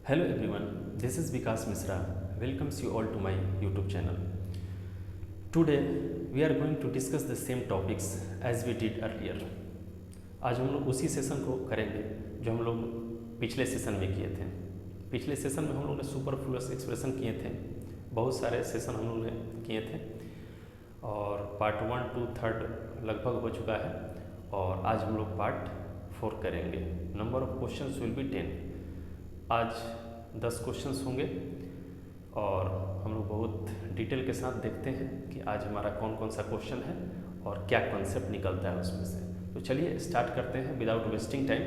Hello everyone, this is Vikas Misra. Welcomes you all to my YouTube channel. Today we are going to discuss the same topics as we did earlier. आज हम लोग उसी session को करेंगे जो हम लोग पिछले सेशन में किए थे। पिछले सेशन में हम लोग ने सुपरफ्लुअस एक्सप्रेशन किए थे, बहुत सारे सेशन हम लोग ने किए थे और पार्ट 1, 2, 3 लगभग हो चुका है और आज हम लोग पार्ट 4 करेंगे। Number of questions will be 10। आज 10 क्वेश्चंस होंगे और हम लोग बहुत डिटेल के साथ देखते हैं कि आज हमारा कौन कौन सा क्वेश्चन है और क्या कॉन्सेप्ट निकलता है उसमें से। तो चलिए स्टार्ट करते हैं without wasting time.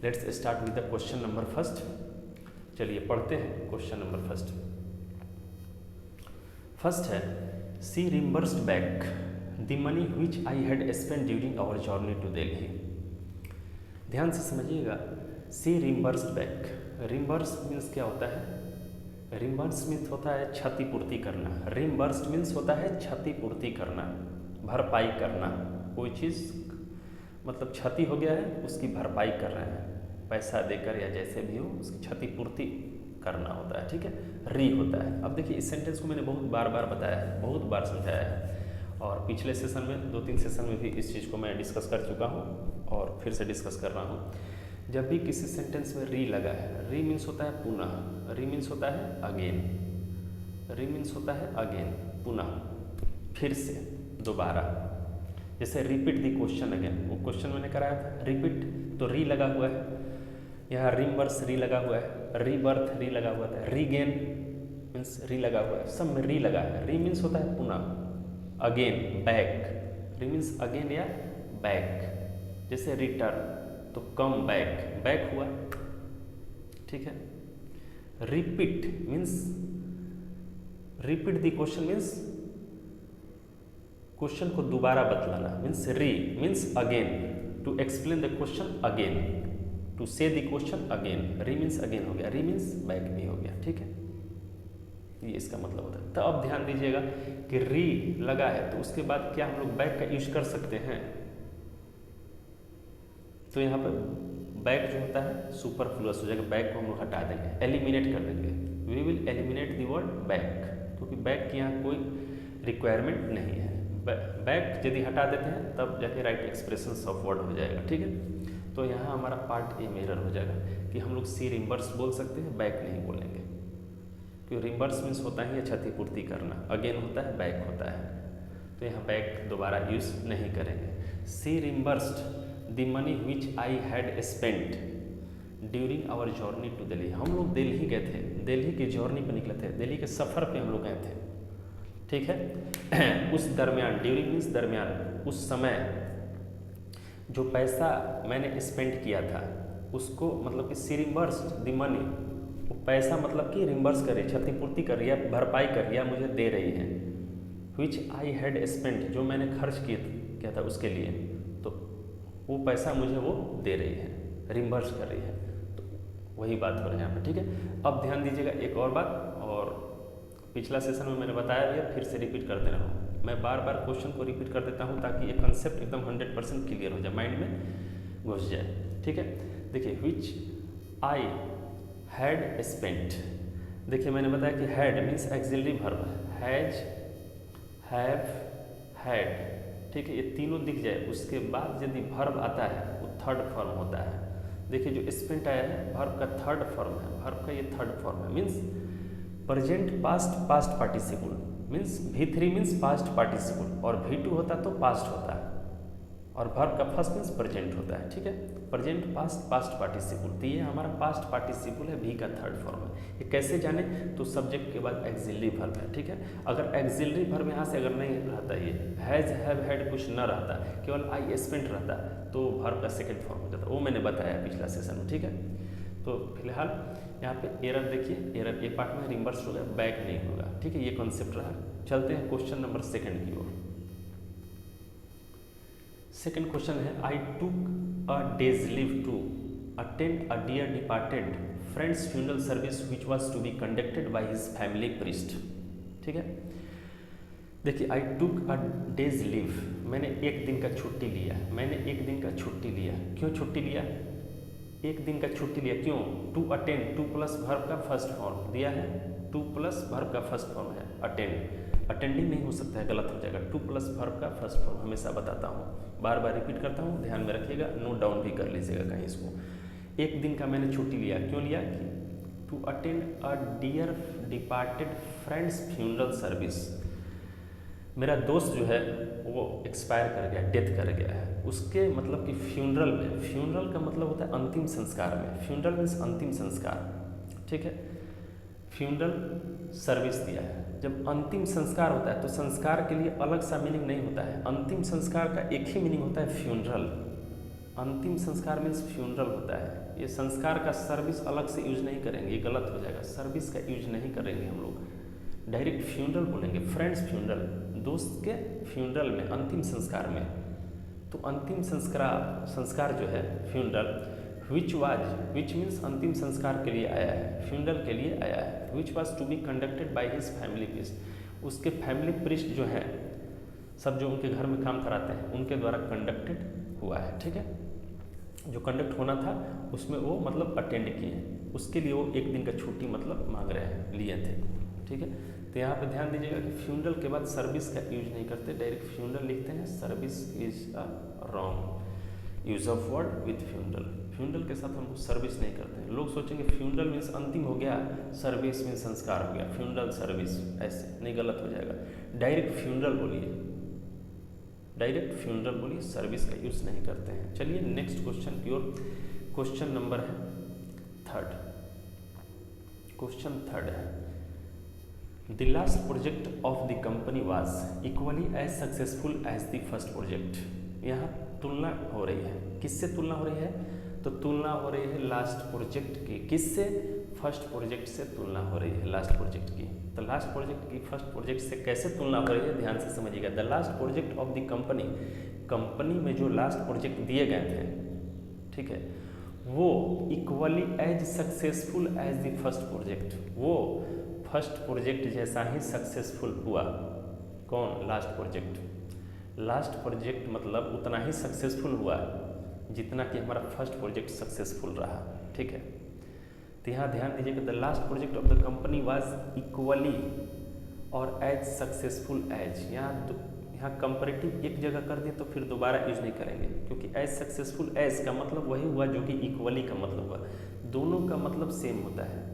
Let's start with the question number first. चलिए पढ़ते हैं क्वेश्चन नंबर फर्स्ट है she reimbursed back the money which I had spend during our journey to Delhi. ध्यान से समझिएगा, she reimbursed back. Reimburse means क्या होता है? रिम्बर्स मीन्स होता है क्षतिपूर्ति करना। रिम्बर्स्ड मीन्स होता है क्षतिपूर्ति करना, भरपाई करना। कोई चीज़ मतलब क्षति हो गया है, उसकी भरपाई कर रहे हैं, पैसा देकर या जैसे भी हो उसकी क्षतिपूर्ति करना होता है। ठीक है, री होता है। अब देखिए इस सेंटेंस को मैंने बहुत बार बताया है, बहुत बार समझाया है और पिछले सेशन में 2-3 सेशन में भी इस चीज़ को मैं डिस्कस कर चुका हूँ और फिर से डिस्कस कर रहा हूँ। जब भी किसी सेंटेंस में री लगा है, री मीन्स होता है पुनः, री मीन्स होता है अगेन, री मीन्स होता है अगेन, पुनः, फिर से, दोबारा। जैसे रिपीट द क्वेश्चन अगेन, वो क्वेश्चन मैंने कराया था, रिपीट तो री लगा हुआ है, यहाँ रिम्बर्स री लगा हुआ है, रीबर्थ री लगा हुआ था, रीगेन मीन्स री लगा हुआ है, सब में री लगा है। री मीन्स होता है पुनः, again, back, re means again या बैक। जैसे रिटर्न तो कम बैक, बैक हुआ, ठीक है। Repeat means, repeat the question means question को दोबारा बतलाना, means re means again, to explain the question again, to say the question again. Re means again हो गया, री मीन्स बैक भी हो गया, ठीक है। ये इसका मतलब होता है। तो अब ध्यान दीजिएगा कि री लगा है तो उसके बाद क्या हम लोग बैक का यूज कर सकते हैं? तो यहाँ पर बैक जो होता है सुपरफ्लुअस हो जाएगा, बैक को हम लोग हटा देंगे, एलिमिनेट कर देंगे। We will eliminate the word back, क्योंकि बैक की यहाँ कोई रिक्वायरमेंट नहीं है। बैक यदि हटा देते हैं तब जाके राइट एक्सप्रेशन ऑफ वर्ड हो जाएगा, ठीक है। तो यहाँ हमारा पार्ट ए में एरर हो जाएगा कि हम लोग सी रिम्बर्स बोल सकते हैं, बैक नहीं बोलेंगे, क्योंकि रिम्बर्स मीन्स होता है क्षतिपूर्ति करना, अगेन होता है, बैक होता है। तो यहाँ बैक दोबारा यूज नहीं करेंगे। She reimbursed the money which I had spent during our journey to Delhi. हम लोग दिल्ली गए थे, दिल्ली की जर्नी पर निकले थे, दिल्ली के सफ़र पे हम लोग गए थे, ठीक है। उस दरमियान, ड्यूरिंग मीन्स दरमियान, उस समय जो पैसा मैंने स्पेंड किया था उसको मतलब कि सी रिम्बर्स्ड द मनी, वो पैसा मतलब कि रिम्बर्स कर रही, क्षतिपूर्ति कर रही है, भरपाई कर रही है, मुझे दे रही है। विच आई हैड स्पेंट, जो मैंने खर्च किया था उसके लिए, तो वो पैसा मुझे वो दे रही है, रिम्बर्स कर रही है। तो वही बात हो रही है यहाँ पर, ठीक है। अब ध्यान दीजिएगा एक और बात, और पिछला सेशन में मैंने बताया भी है, फिर से रिपीट कर दे रहा हूँ। मैं बार क्वेश्चन को रिपीट कर देता हूँ ताकि ये कंसेप्ट एकदम 100% क्लियर हो जाए, माइंड में घुस जाए, ठीक है। देखिए विच आई हैड स्पेंट, देखिए मैंने बताया कि had means axillary verb, has, have, had, ठीक है। ये तीनों दिख जाए, उसके बाद यदि वर्ब आता है वो थर्ड फॉर्म होता है। देखिए जो स्पेंट आया है वर्ब का थर्ड फॉर्म है, वर्ब का ये थर्ड फॉर्म है, means present past, past participle, means V3 means past participle और V2 होता तो पास्ट होता है, और वर्ब का फर्स्ट मीन्स प्रेजेंट होता है, ठीक है। प्रेजेंट पास्ट, पास्ट पार्टिसिपल, तो ये हमारा पास्ट पार्टिसिपल है, भी का थर्ड फॉर्म है। ये कैसे जाने? तो सब्जेक्ट के बाद एक्सिलरी वर्ब है, ठीक है। अगर एक्सिलरी वर्ब यहाँ से अगर नहीं रहता, ये हैज, हैव, हैड कुछ न रहता, केवल आई स्पेंट रहता, तो वर्ब का सेकेंड फॉर्म हो जाता, वो मैंने बताया पिछला सेशन में, ठीक है। तो फिलहाल यहाँ पे एरर देखिए, एरर ए पार्ट में रिम्बर्स होगा, बैक नहीं होगा, ठीक है। ये कॉन्सेप्ट रहा। चलते हैं क्वेश्चन नंबर 2 की ओर। सेकेंड क्वेश्चन है I took a day's leave to attend a dear departed friend's funeral service which was to be conducted by his family priest, ठीक है। देखिए आई टूक अ डेज लीव, मैंने एक दिन का छुट्टी लिया, मैंने एक दिन का छुट्टी लिया। क्यों छुट्टी लिया? एक दिन का छुट्टी लिया, क्यों? To attend, to plus verb का फर्स्ट फॉर्म दिया है, टू प्लस वर्ब का फर्स्ट फॉर्म है अटेंड, अटेंडिंग नहीं हो सकता है, गलत हो जाएगा। टू प्लस वर्ब का फर्स्ट फॉर्म हमेशा बताता हूँ, बार बार रिपीट करता हूँ, ध्यान में रखिएगा, नोट डाउन भी कर लीजिएगा कहीं इसको। एक दिन का मैंने छुट्टी लिया, क्यों लिया? कि to attend a dear departed friend's funeral service, मेरा दोस्त जो है वो एक्सपायर कर गया, डेथ कर गया है, उसके मतलब कि फ्यूनरल में, फ्यूनरल का मतलब होता है अंतिम संस्कार में, फ्यूनरल मीन्स अंतिम संस्कार, ठीक है, फ्यूनरल सर्विस दिया है। जब अंतिम संस्कार होता है तो संस्कार के लिए अलग सा मीनिंग नहीं होता है, अंतिम संस्कार का एक ही मीनिंग होता है फ्यूनरल, अंतिम संस्कार मीन्स फ्यूनरल होता है। ये संस्कार का सर्विस अलग से यूज नहीं करेंगे, ये गलत हो जाएगा, सर्विस का यूज नहीं करेंगे हम लोग, डायरेक्ट फ्यूनरल बोलेंगे, फ्रेंड्स फ्यूनरल, दोस्त के फ्यूनरल में, अंतिम संस्कार में। तो अंतिम संस्कार जो है फ्यूनरल, विच मीन्स अंतिम संस्कार के लिए आया है, फ्यूनरल के लिए आया है, which was to be conducted by his family priest, उसके फैमिली प्रीस्ट जो हैं सब, जो उनके घर में काम कराते हैं, उनके द्वारा कंडक्टेड हुआ है, ठीक है, जो कंडक्ट होना था उसमें वो मतलब अटेंड किए, उसके लिए वो एक दिन का छुट्टी मतलब मांग रहे हैं, लिए थे, ठीक है। तो यहाँ पे ध्यान दीजिएगा कि फ्यूनरल के बाद सर्विस का यूज नहीं करते, डायरेक्ट फ्यूनरल लिखते हैं, service is a wrong use of word with funeral, funeral के साथ हम सर्विस नहीं करते हैं। लोग सोचेंगे फ्यूनरल मीन्स अंतिम हो गया, सर्विस मीन्स संस्कार हो गया, फ्यूनरल सर्विस, ऐसे नहीं, गलत हो जाएगा, डायरेक्ट फ्यूनरल बोलिए, डायरेक्ट फ्यूनरल बोलिए, सर्विस का यूज नहीं करते हैं। चलिए नेक्स्ट क्वेश्चन की ओर, क्वेश्चन नंबर है थर्ड, क्वेश्चन थर्ड है, the last project of the company was equally as successful as the first project. यहाँ तुलना हो रही है, किससे तुलना हो रही है? तो तुलना हो रही है लास्ट प्रोजेक्ट की, किससे? फर्स्ट प्रोजेक्ट से तुलना हो रही है लास्ट प्रोजेक्ट की। तो लास्ट प्रोजेक्ट की फर्स्ट प्रोजेक्ट से कैसे तुलना हो रही है, ध्यान से समझिएगा। The last project of the company, company में जो लास्ट प्रोजेक्ट दिए गए थे, ठीक है, वो equally as successful as the first project, वो फर्स्ट प्रोजेक्ट जैसा ही सक्सेसफुल हुआ। कौन? Last project. लास्ट प्रोजेक्ट मतलब उतना ही सक्सेसफुल हुआ जितना कि हमारा फर्स्ट प्रोजेक्ट सक्सेसफुल रहा, ठीक है। तो यहाँ ध्यान दीजिएगा, the last project of the company was equally और एज सक्सेसफुल एज, यहाँ कंपैरेटिव एक जगह कर दिए तो फिर दोबारा यूज नहीं करेंगे, क्योंकि एज सक्सेसफुल एज का मतलब वही हुआ जो कि इक्वली का मतलब हुआ, दोनों का मतलब सेम होता है।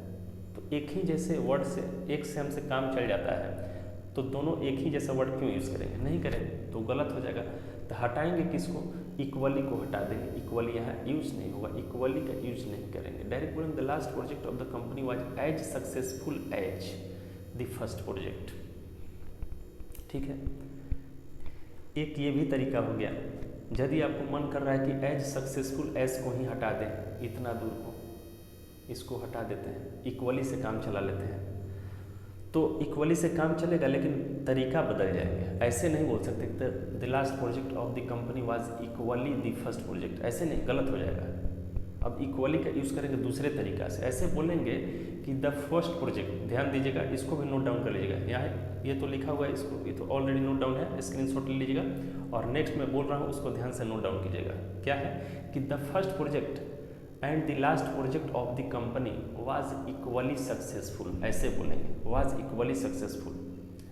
तो एक ही जैसे वर्ड से, एक से हमसे काम चल जाता है, तो दोनों एक ही जैसा वर्ड क्यों यूज़ करेंगे? नहीं करेंगे तो गलत हो जाएगा। तो हटाएंगे किसको? इक्वली को हटा देंगे, इक्वली यहाँ यूज नहीं होगा, इक्वली का यूज नहीं करेंगे, डायरेक्ट बोलेंगे the last project of the company was as successful as the first project, ठीक है। एक ये भी तरीका हो गया, यदि आपको मन कर रहा है कि एज सक्सेसफुल एज को ही हटा दें, इतना दूर को इसको हटा देते हैं, इक्वली से काम चला लेते हैं, तो इक्वली से काम चलेगा लेकिन तरीका बदल जाएंगे। ऐसे नहीं बोल सकते the last project of the company was equally the first project, ऐसे नहीं, गलत हो जाएगा। अब इक्वली का यूज़ करेंगे दूसरे तरीका से, ऐसे बोलेंगे कि द फर्स्ट प्रोजेक्ट, ध्यान दीजिएगा, इसको भी नोट डाउन कर लीजिएगा, यहाँ ये तो लिखा हुआ है, इसको ये तो ऑलरेडी नोट डाउन है, स्क्रीनशॉट ले लीजिएगा, और नेक्स्ट मैं बोल रहा हूँ उसको ध्यान से नोट डाउन कीजिएगा। क्या है कि the first project and the last project of the company was equally successful, ऐसे बोलेंगे, वाज इक्वली सक्सेसफुल,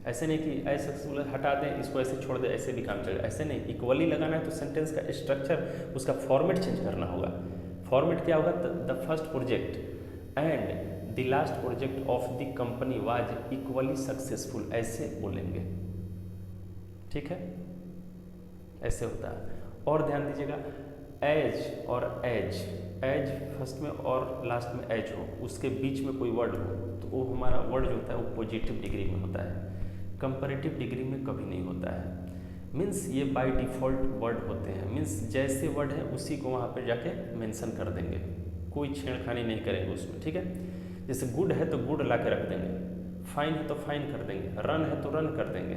ऐसे नहीं कि ऐसे सक्सेसफुल हटा दें, इसको ऐसे छोड़ दें, ऐसे भी काम चलेगा, ऐसे नहीं। इक्वली लगाना है तो सेंटेंस का स्ट्रक्चर, उसका फॉर्मेट चेंज करना होगा। फॉर्मेट क्या होगा? The first project and the last project of the company was equally successful, ऐसे बोलेंगे, ठीक है, ऐसे होता है। और ध्यान दीजिएगा, एज और एज, एज फर्स्ट में और लास्ट में एज हो, उसके बीच में कोई वर्ड हो, तो वो हमारा वर्ड जो होता है वो पॉजिटिव डिग्री में होता है, कंपैरेटिव डिग्री में कभी नहीं होता है। मीन्स ये बाय डिफ़ॉल्ट वर्ड होते हैं, मीन्स जैसे वर्ड है उसी को वहाँ पे जाके मेंशन कर देंगे, कोई छेड़खानी नहीं करेंगे उसमें, ठीक है। जैसे गुड है तो गुड ला के रख देंगे, फाइन है तो फाइन कर देंगे, रन है तो रन कर देंगे,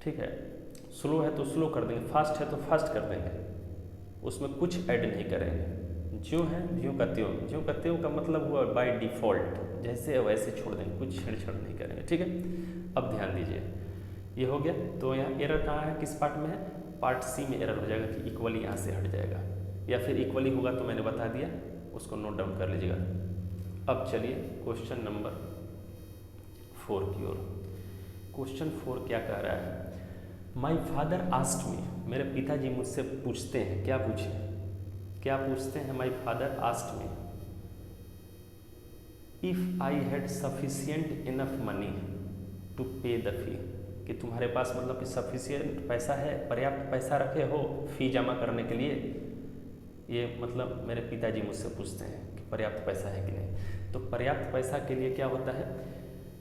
ठीक है, स्लो है तो स्लो कर देंगे, फास्ट है तो फास्ट कर देंगे, उसमें कुछ ऐड नहीं करेंगे। ज्यों है ज्यों का त्यों, ज्यों का त्यों का मतलब हुआ बाय डिफ़ॉल्ट, जैसे है वैसे छोड़ देंगे, कुछ छेड़छाड़ नहीं करेंगे, ठीक है। अब ध्यान दीजिए, ये हो गया। तो यहाँ एरर कहाँ है, किस पार्ट में है? पार्ट सी में एरर हो जाएगा कि इक्वली यहाँ से हट जाएगा, या फिर इक्वली होगा तो मैंने बता दिया, उसको नोट डाउन कर लीजिएगा। अब चलिए क्वेश्चन नंबर 4 की ओर। क्वेश्चन 4 क्या कह रहा है? माई फादर आस्क्ड मी, मेरे पिताजी मुझसे पूछते हैं, क्या पूछते हैं? My father asked me if I had sufficient enough money to pay the fee, कि तुम्हारे पास मतलब कि सफिशिएंट पैसा है, पर्याप्त पैसा रखे हो फ़ी जमा करने के लिए। ये मतलब मेरे पिताजी मुझसे पूछते हैं कि पर्याप्त पैसा है कि नहीं। तो पर्याप्त पैसा के लिए क्या होता है?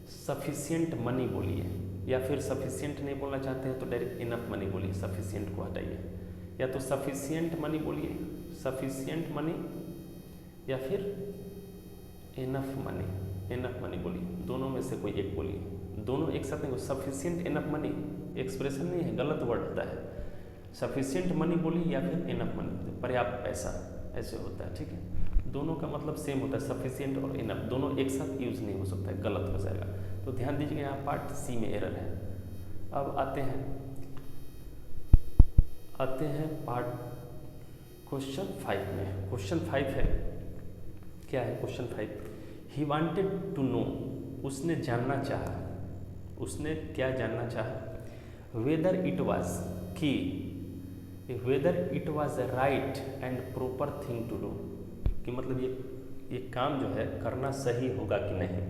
सफिशिएंट मनी बोलिए, या फिर सफिशिएंट नहीं बोलना चाहते हैं तो डायरेक्ट इनफ मनी बोलिए, सफिशिएंट को हटाइए। या तो सफिशिएंट मनी बोलिए, सफिशिएंट मनी, या फिर इनफ मनी बोलिए, दोनों में से कोई एक बोलिए। दोनों एक साथ नहीं, सफिशिएंट इनफ मनी एक्सप्रेशन नहीं है, गलत वर्ड होता है। सफिशिएंट मनी बोलिए या फिर इनफ मनी, पर्याप्त पैसा, ऐसे होता है। ठीक है, दोनों का मतलब सेम होता है, सफिशिएंट और इनफ दोनों एक साथ यूज नहीं हो सकता है, गलत हो जाएगा। तो ध्यान दीजिएगा, यहाँ पार्ट सी में एरर है। अब आते हैं पार्ट क्वेश्चन 5 में। क्वेश्चन 5 है, क्या है question 5? He wanted to know, उसने जानना चाहा, उसने क्या जानना चाहा? वेदर इट वाज, कि whether it was right and proper thing to do, कि मतलब ये काम जो है करना सही होगा कि नहीं,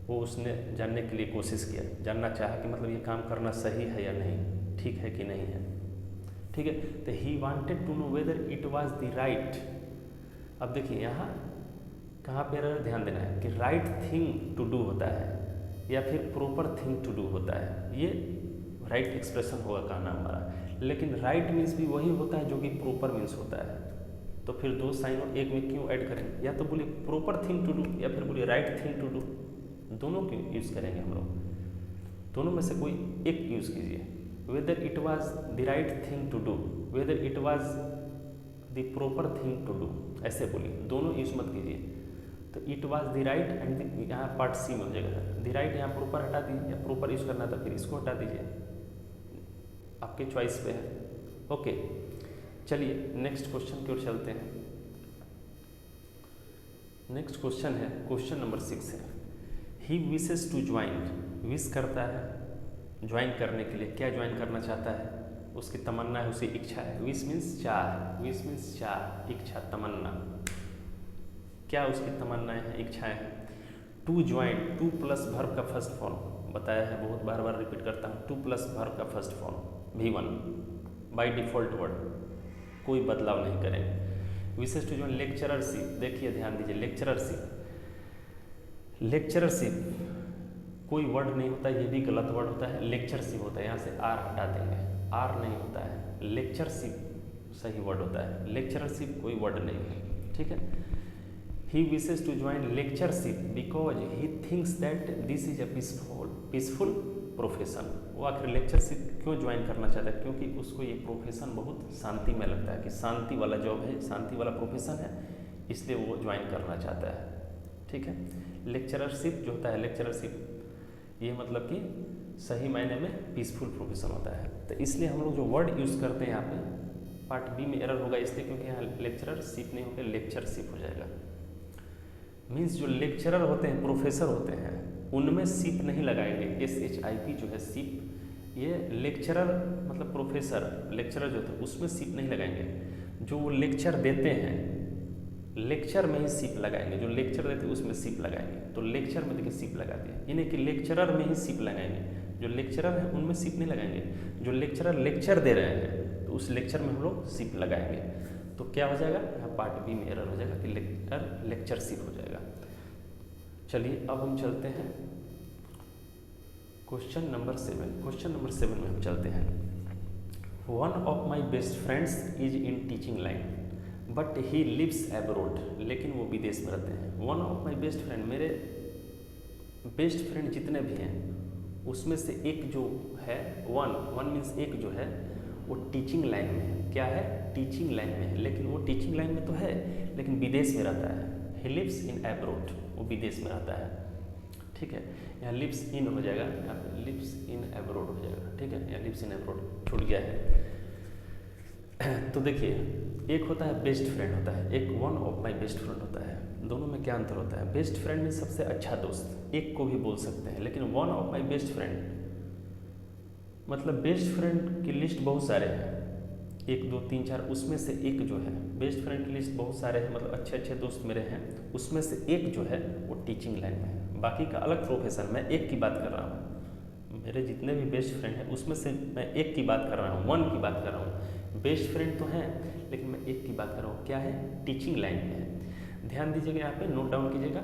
वो उसने जानने के लिए कोशिश किया। जानना चाहा कि मतलब ये काम करना सही है या नहीं, ठीक है कि नहीं है। ठीक है, तो he wanted to know whether it was the right. अब देखिए यहाँ कहाँ पे ध्यान देना है कि राइट थिंग टू डू होता है या फिर प्रॉपर थिंग टू डू होता है। ये राइट एक्सप्रेशन होगा कहना हमारा, लेकिन राइट मीन्स भी वही होता है जो कि प्रॉपर मीन्स होता है। तो फिर दो साइन और एक में क्यों ऐड करेंगे? या तो बोलिए प्रॉपर थिंग टू डू या फिर बोलिए राइट थिंग टू डू, दोनों क्यों यूज़ करेंगे हम लोग? दोनों में से कोई एक यूज़ कीजिए। Whether it was the right thing to do, whether it was the proper thing to do, ऐसे बोलिए, दोनों यूज मत कीजिए। तो it was the right and यहाँ पार्ट सी में हो जाएगा। द राइट यहाँ प्रॉपर हटा दीजिए, या प्रॉपर यूज करना था फिर इसको हटा दीजिए, आपके चॉइस पे है। ओके, चलिए नेक्स्ट क्वेश्चन की ओर चलते हैं। नेक्स्ट क्वेश्चन है क्वेश्चन नंबर 6 है। He wishes to join, wish करता है ज्वाइन करने के लिए। क्या ज्वाइन करना चाहता है? उसकी तमन्ना है, उसकी इच्छा है। विश मीन्स चाह, विश मीन्स चाह, इच्छा, तमन्ना। क्या उसकी तमन्नाएं हैं, इच्छाएं हैं? To join, to plus verb का फर्स्ट फॉर्म बताया है, बहुत बार बार रिपीट करता हूँ। टू प्लस वर्ब का first form V1 by default word, कोई बदलाव नहीं करेंगे। विशेष टू ज्वाइन लेक्चररशिप, देखिए ध्यान दीजिए, लेक्चररशिप कोई वर्ड नहीं होता, ये भी गलत वर्ड होता है, लेक्चरशिप होता है। यहाँ से आर हटा देंगे, आर नहीं होता है, लेक्चरशिप सही वर्ड होता है, लेक्चररशिप कोई वर्ड नहीं है। ठीक है, he wishes to join lectureship because he thinks that this is a peaceful profession. वो आखिर लेक्चरशिप क्यों ज्वाइन करना चाहता है? क्योंकि उसको ये प्रोफेशन बहुत शांति में लगता है, कि शांति वाला जॉब है, शांति वाला प्रोफेशन है, इसलिए वो ज्वाइन करना चाहता है। ठीक है, लेक्चररशिप जो होता है, लेक्चररशिप ये मतलब कि सही मायने में पीसफुल प्रोफेशन होता है। तो इसलिए हम लोग जो वर्ड यूज़ करते हैं यहाँ पे पार्ट बी में एरर होगा, इसलिए क्योंकि यहाँ लेक्चररशिप नहीं होकर लेक्चरशिप हो जाएगा। मीन्स जो लेक्चरर होते हैं, प्रोफेसर होते हैं, उनमें शिप नहीं लगाएंगे। SHIP जो है शिप, ये लेक्चरर मतलब प्रोफेसर, लेक्चरर जो होते हैं उसमें शिप नहीं लगाएंगे। जो वो लेक्चर देते हैं, लेक्चर में ही शिप लगाएंगे। जो लेक्चर देते हैं उसमें शिप लगाएंगे। तो लेक्चर में देखिए शिप लगा दिया, यानी कि लेक्चरर में ही शिप लगाएंगे। जो लेक्चरर है उनमें शिप नहीं लगाएंगे। जो लेक्चरर लेक्चर दे रहे हैं तो उस लेक्चर में हम लोग शिप लगाएंगे। तो क्या हो जाएगा, यहाँ पार्ट बी में एरर हो जाएगा कि लेक्चरशिप हो जाएगा। चलिए अब हम चलते हैं क्वेश्चन नंबर 7। क्वेश्चन नंबर 7 में हम चलते हैं। One of my best friends is in teaching line but he lives abroad, लेकिन वो विदेश में रहते हैं। One of my best friend, मेरे बेस्ट फ्रेंड जितने भी हैं उसमें से एक जो है, वन मीन्स एक जो है वो टीचिंग लाइन में है। क्या है? टीचिंग लाइन में है, लेकिन वो टीचिंग लाइन में तो है लेकिन विदेश में रहता है। ही लिव्स इन एब्रोड, वो विदेश में रहता है। ठीक है, यहाँ लिव्स इन हो जाएगा, यहाँ पे लिव्स इन एब्रोड हो जाएगा। ठीक है, यहाँ लिव्स इन एब्रोड छूट गया है। तो देखिए एक होता है बेस्ट फ्रेंड होता है, एक one of my best friend होता है। दोनों में क्या अंतर होता है? बेस्ट फ्रेंड में सबसे अच्छा दोस्त, एक को भी बोल सकते हैं, लेकिन one of my best friend मतलब बेस्ट फ्रेंड की लिस्ट बहुत सारे हैं, 1 2 3 4, उसमें से एक जो है बेस्ट फ्रेंड की लिस्ट बहुत सारे हैं, मतलब अच्छे अच्छे दोस्त मेरे हैं, उसमें से एक जो है वो टीचिंग लाइन में है, बाकी का अलग प्रोफेशन। मैं एक की बात कर रहा हूँ, मेरे जितने भी बेस्ट फ्रेंड हैं उसमें से मैं एक की बात कर रहा हूँ, वन की बात कर रहा हूँ। बेस्ट फ्रेंड तो हैं लेकिन मैं एक की बात कर रहा हूँ, क्या है? टीचिंग लाइन में है। ध्यान दीजिएगा, यहाँ पे नोट डाउन कीजिएगा।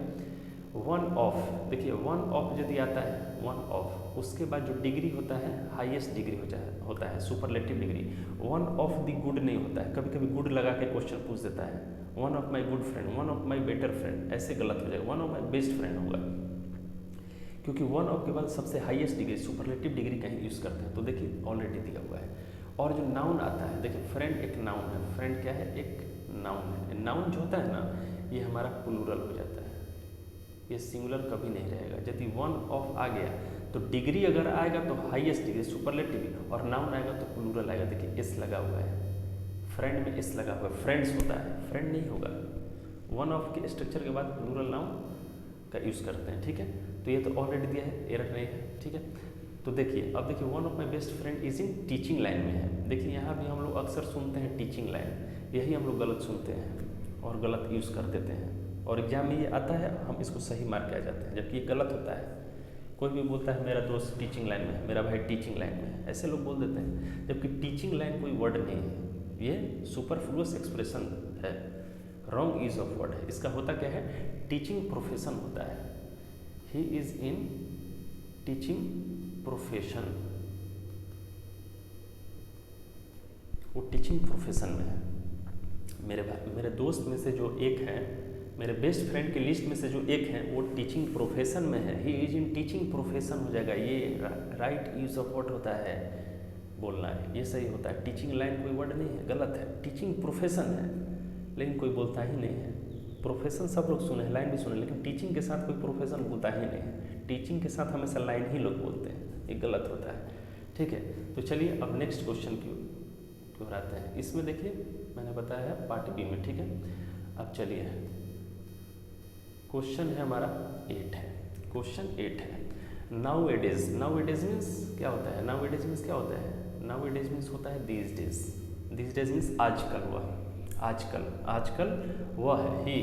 वन ऑफ, देखिए वन ऑफ यदि आता है, वन ऑफ, उसके बाद जो डिग्री होता है हाईएस्ट डिग्री होता है superlative degree. One of the good नहीं होता है, कभी कभी गुड लगा के क्वेश्चन पूछ देता है, one of my good friend, one of my better friend, ऐसे गलत हो जाएगा, one of my best friend होगा, क्योंकि वन ऑफ के बाद सबसे हाईएस्ट डिग्री सुपरलेटिव डिग्री कहीं यूज़ करते हैं। तो देखिए ऑलरेडी दिया हुआ है। और जो नाउन आता है, देखिए फ्रेंड एक नाउन है, फ्रेंड क्या है? एक नाउन है। नाउन जो होता है ना, ये हमारा प्लूरल हो जाता है, ये सिंगुलर कभी नहीं रहेगा। यदि वन ऑफ आ गया तो डिग्री अगर आएगा तो हाईएस्ट डिग्री सुपरलेटिव, और नाउन आएगा तो प्लूरल आएगा। देखिए एस लगा हुआ है, फ्रेंड में एस लगा हुआ है, फ्रेंड्स होता है, फ्रेंड नहीं होगा। वन ऑफ के स्ट्रक्चर के बाद प्लूरल नाउन का यूज़ करते हैं, ठीक है। तो ये तो ऑलरेडी दिया है, एरर नहीं है, ठीक है। तो देखिए अब देखिए one of my best friend is in teaching line में है। देखिए यहाँ भी हम लोग अक्सर सुनते हैं टीचिंग लाइन, यही हम लोग गलत सुनते हैं और गलत यूज़ कर देते हैं, और एग्जाम में ये आता है, हम इसको सही मार्क आ जाते हैं, जबकि ये गलत होता है। कोई भी बोलता है मेरा दोस्त टीचिंग लाइन में है, मेरा भाई टीचिंग लाइन में है, ऐसे लोग बोल देते हैं, जबकि टीचिंग लाइन कोई वर्ड नहीं है, ये सुपरफ्लुअस एक्सप्रेशन है, रॉन्ग यूज ऑफ वर्ड है। इसका होता क्या है? टीचिंग प्रोफेशन होता है। He is in teaching profession, वो टीचिंग प्रोफेशन में है। मेरे दोस्त में से जो एक है, मेरे बेस्ट फ्रेंड की लिस्ट में से जो एक है, वो टीचिंग प्रोफेशन में है, he is in teaching profession हो जाएगा। ये राइट यूज ऑफ वर्ड होता है, बोलना है, ये सही होता है। टीचिंग लाइन कोई वर्ड नहीं है, गलत है, टीचिंग प्रोफेशन है, लेकिन कोई बोलता ही नहीं है। प्रोफेशन सब लोग सुने, लाइन भी सुने, लेकिन टीचिंग के साथ कोई प्रोफेशन बोलता ही नहीं है। टीचिंग के साथ हमेशा लाइन ही लोग बोलते हैं, ये गलत होता है, ठीक है। तो चलिए अब नेक्स्ट क्वेश्चन की ओर आते हैं। इसमें देखिए मैंने बताया है पार्ट बी में, ठीक है। अब चलिए क्वेश्चन है हमारा 8 है, क्वेश्चन 8 है। नाउ एडेज, नाउ एडेज मीन्स क्या होता है? नाउ एडेज मीन्स क्या होता है? नाउ एडेज मीन्स होता है these days. These days means आजकल वह, आजकल वह है, ही।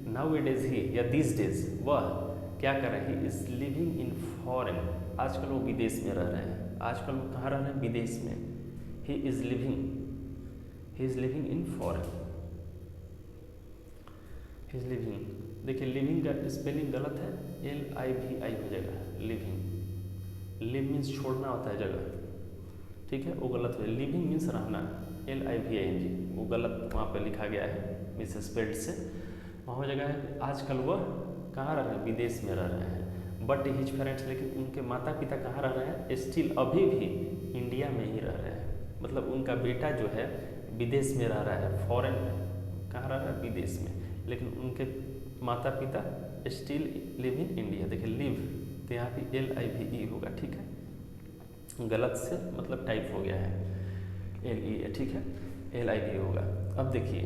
नाउ एडेज ही या दीज डेज वह क्या कर रहे हैं? इज लिविंग इन फॉरेन, आजकल वो विदेश में रह रहे हैं। आजकल वो कहाँ रह रहे हैं? विदेश में। He is living in foreign, he is living. देखिए लिविंग का स्पेलिंग गलत है, LIVI हो जाएगा, लिविंग। लिव मीन्स छोड़ना होता है जगह, ठीक है, वो गलत है। लिविंग मीन्स रहना, LIVING, वो गलत वहाँ पे लिखा गया है मिस स्पेल्ड से। वहाँ हो जगह है आजकल वह कहाँ रह रहे हैं? विदेश में रह रहे हैं। बट हिज पेरेंट्स, लेकिन उनके माता पिता कहाँ रह रहे हैं? स्टिल, अभी भी इंडिया में ही रह रहे हैं। मतलब उनका बेटा जो है विदेश में रह रहा है, फॉरेन में, कहाँ रह रहा है? विदेश में, लेकिन उनके माता पिता स्टिल लिव इन इंडिया। देखिए लिव तो यहाँ पे LIVE होगा, ठीक है, गलत से मतलब टाइप हो गया है, LE, ठीक है, LIVE होगा। अब देखिए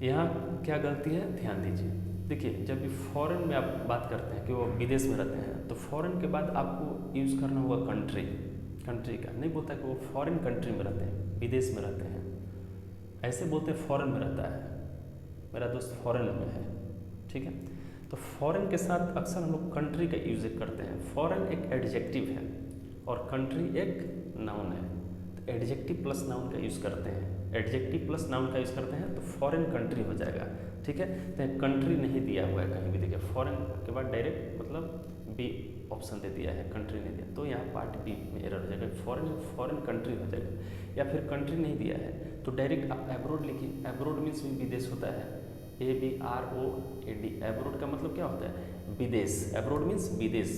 यहाँ क्या गलती है, ध्यान दीजिए। देखिए जब भी फॉरेन में आप बात करते हैं कि वो विदेश में रहते हैं, तो फॉरेन के बाद आपको यूज़ करना होगा कंट्री का। नहीं बोलता कि वो फॉरेन कंट्री में रहते हैं, विदेश में रहते हैं, ऐसे बोलते हैं फॉरेन में रहता है, मेरा दोस्त फॉरेन में है, ठीक है। तो फॉरेन के साथ अक्सर हम लोग कंट्री का यूज करते हैं। फॉरेन एक एडजेक्टिव है और कंट्री एक नाउन है, तो एडजेक्टिव प्लस नाउन का यूज़ करते हैं। एडजेक्टिव प्लस नाउन का यूज़ करते हैं तो फॉरेन कंट्री हो जाएगा, ठीक है। तो कंट्री नहीं दिया हुआ है कहीं भी, देखिए फॉरेन के बाद डायरेक्ट मतलब बी ऑप्शन दे दिया है, कंट्री नहीं दिया, तो यहाँ पार्ट बी में एरर हो जाएगा, फॉरेन कंट्री हो जाएगा। या फिर कंट्री नहीं दिया है तो डायरेक्ट आप एब्रोड लिखिए। एब्रोड मीन्स विदेश होता है, ABROAD, एब्रोड का मतलब क्या होता है? विदेश। एब्रोड मीन्स विदेश।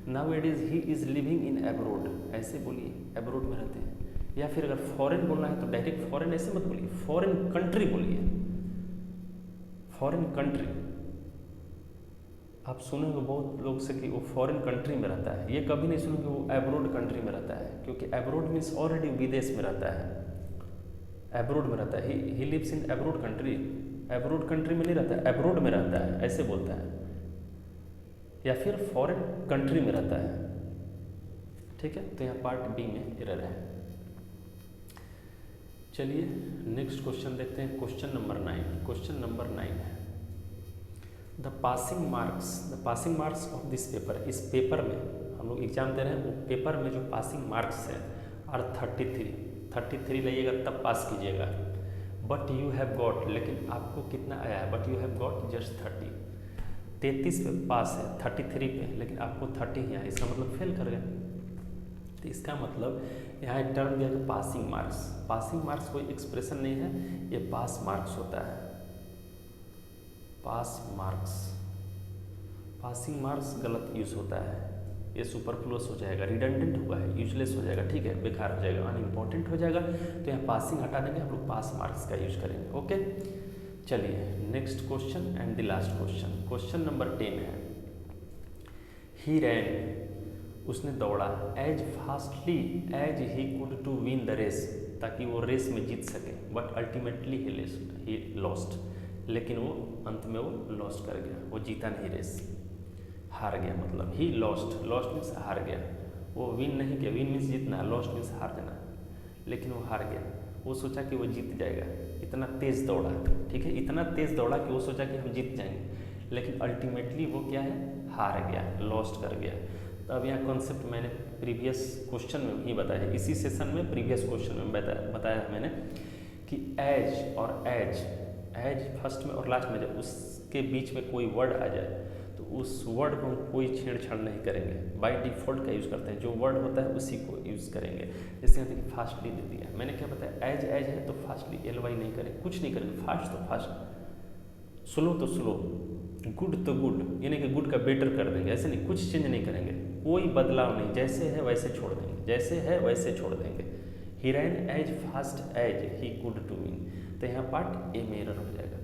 Now it is he is living in abroad, ऐसे बोलिए, एब्रोड में रहते हैं। या फिर अगर फॉरेन बोलना है तो डायरेक्ट फॉरेन ऐसे मत बोलिए, फॉरेन कंट्री बोलिए, फॉरेन कंट्री। आप सुनेंगे बहुत लोग से कि वो फॉरेन कंट्री में रहता है, ये कभी नहीं सुनेंगे वो एब्रोड कंट्री में रहता है, क्योंकि एब्रोड मीन्स ऑलरेडी विदेश में रहता है। एब्रोड में रहता है, he lives in abroad country, abroad country में नहीं रहता है, एब्रोड में रहता है ऐसे बोलता है, या फिर फॉरेन कंट्री में रहता है। ठीक है, तो यहाँ पार्ट बी में एरर है। चलिए नेक्स्ट क्वेश्चन देखते हैं, क्वेश्चन नंबर 9। क्वेश्चन नंबर 9 है the passing marks of this paper. इस पेपर में हम लोग एग्जाम दे रहे हैं, वो पेपर में जो पासिंग मार्क्स है आर 33 लाइएगा तब पास कीजिएगा। बट यू हैव गॉट, लेकिन आपको कितना आया है, but you have got just 30, 33 पे पास है 33 पे, लेकिन आपको 30 ही आया, इसका मतलब फेल कर गए। तो इसका मतलब यहाँ एक टर्म दिया कि पासिंग मार्क्स। पासिंग मार्क्स कोई एक्सप्रेशन नहीं है, ये पास मार्क्स होता है। पास मार्क्स, पासिंग मार्क्स गलत यूज़ होता है, ये सुपरफ्लुअस हो जाएगा, रिडंडेंट हुआ है, यूजलेस हो जाएगा, ठीक है, बेकार हो जाएगा, अनइम्पॉर्टेंट हो जाएगा। तो यहाँ पासिंग हटा देंगे, हम लोग पास मार्क्स का यूज करेंगे। ओके, चलिए next question and the last question. Question number 10 है ही रैन, उसने दौड़ा, as fastly as he could to win the race, ताकि वो रेस में जीत सके, बट अल्टीमेटली ही लॉस्ट, लेकिन वो अंत में वो लॉस्ट कर गया, वो जीता नहीं रेस, हार गया। मतलब ही लॉस्ट मीन्स हार गया, वो विन नहीं किया, विन मीन्स जीतना, लॉस्ट मीन्स हार जाना, लेकिन वो हार गया। वो सोचा कि वो जीत जाएगा, इतना तेज़ दौड़ा, ठीक है, इतना तेज़ दौड़ा कि वो सोचा कि हम जीत जाएंगे, लेकिन अल्टीमेटली वो क्या है, हार गया, लॉस्ट कर गया। तो अब यहाँ कॉन्सेप्ट मैंने प्रीवियस क्वेश्चन में ही बताया, इसी सेशन में प्रीवियस क्वेश्चन में बताया मैंने कि एज और एज फर्स्ट में और लास्ट में, जब उसके बीच में कोई वर्ड आ जाए तो उस वर्ड को हम कोई छेड़छाड़ नहीं करेंगे, बाय डिफ़ॉल्ट का यूज़ करते हैं, जो वर्ड होता है उसी को यूज़ करेंगे। जैसे यहाँ देखिए फास्टली दे दिया, मैंने क्या बताया, एज है तो फास्टली, LY नहीं करेंगे, कुछ नहीं करेंगे, फास्ट तो फास्ट, स्लो तो स्लो, गुड तो गुड, यानी कि गुड का बेटर कर देंगे, ऐसे नहीं, कुछ चेंज नहीं करेंगे, कोई बदलाव नहीं, जैसे है वैसे छोड़ देंगे, जैसे है वैसे छोड़ देंगे। He ran as fast as he could to win, तो यहाँ पार्ट ए में एरर हो जाएगा।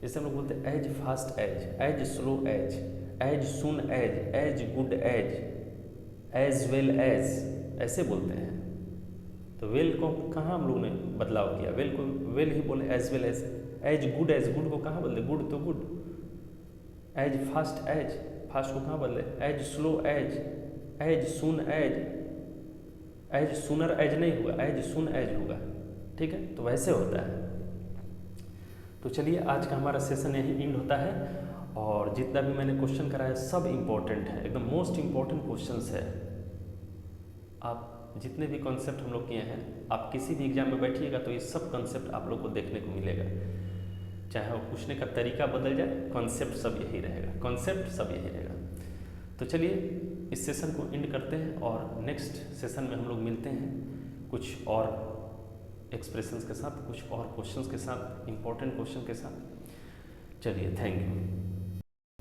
जैसे हम लोग बोलते हैं as fast as slow as soon as good as well as, ऐसे बोलते हैं। तो वेल को कहाँ हम लोगों ने बदलाव किया, वेल को वेल ही बोले, एज वेल एज गुड को कहाँ बदले, गुड तो गुड, एज फास्ट को कहाँ बदले, as slow as soon as sooner as नहीं होगा, एज सुन एज होगा, ठीक है, तो वैसे होता है। तो चलिए आज का हमारा सेशन यही एंड होता है, और जितना भी मैंने क्वेश्चन कराया सब इम्पोर्टेंट है, एकदम मोस्ट इम्पोर्टेंट क्वेश्चंस है। आप जितने भी कॉन्सेप्ट हम लोग किए हैं, आप किसी भी एग्जाम में बैठिएगा तो ये सब कॉन्सेप्ट आप लोग को देखने को मिलेगा, चाहे वो पूछने का तरीका बदल जाए, कॉन्सेप्ट सब यही रहेगा, कॉन्सेप्ट सब यही रहेगा। तो चलिए इस सेशन को एंड करते हैं, और नेक्स्ट सेशन में हम लोग मिलते हैं कुछ और एक्सप्रेशंस के साथ, कुछ और क्वेश्चंस के साथ, इंपॉर्टेंट क्वेश्चन के साथ। चलिए, थैंक यू।